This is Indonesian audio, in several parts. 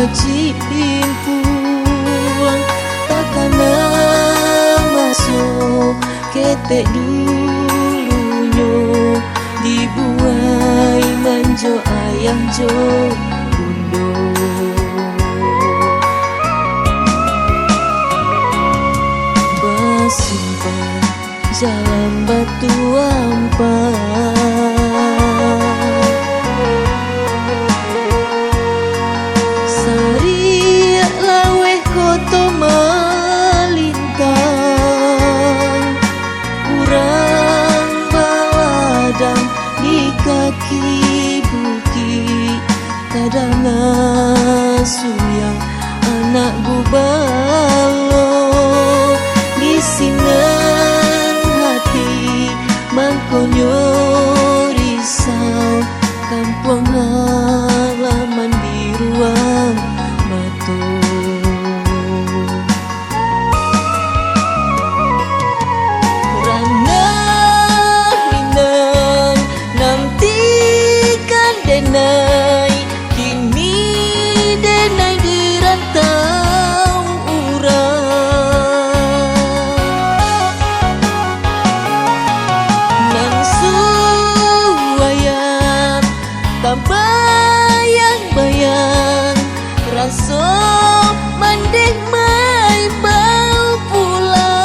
baci pimpuang takkan masuk ketek dulunyo dibuai manjo ayang jo bundo basimpan jalan batu ampan sari laweh koto melintang kurang baladang di kaki bukit kadang suyang anak gubalo di sinan hati mangkonyo risau kampung halaman di ruang batu rana minang nantikan denai kini denai dirantau urang suwayang tambayang-bayang raso mandek mai bau pulang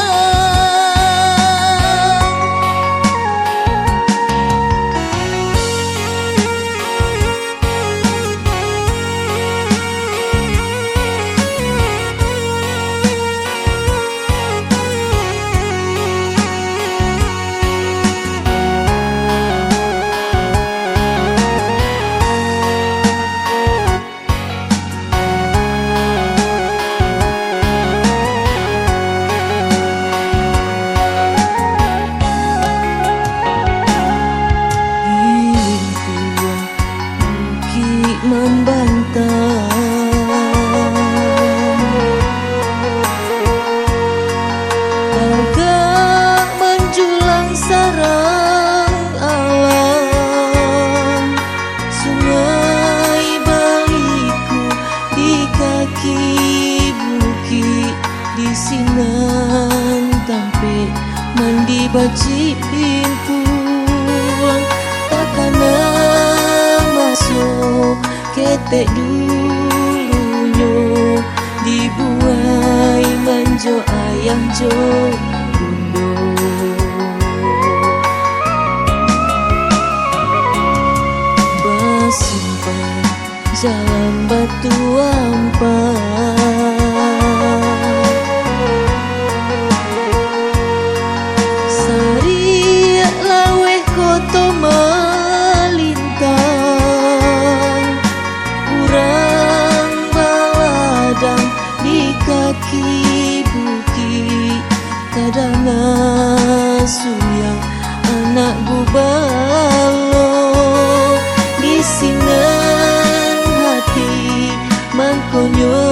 agak menjulang sarang alam sungai baliku di kaki bukit di sinan tampe mandi baci pimpuang takkan masuk ketek dulunyo dibuai manjo ayang jo bundo basimpan jalan batu ampan sari laweh koto melintang kurang baladang di kaki bukit kadang suyang anak gubalo di sinan hati mangkonyo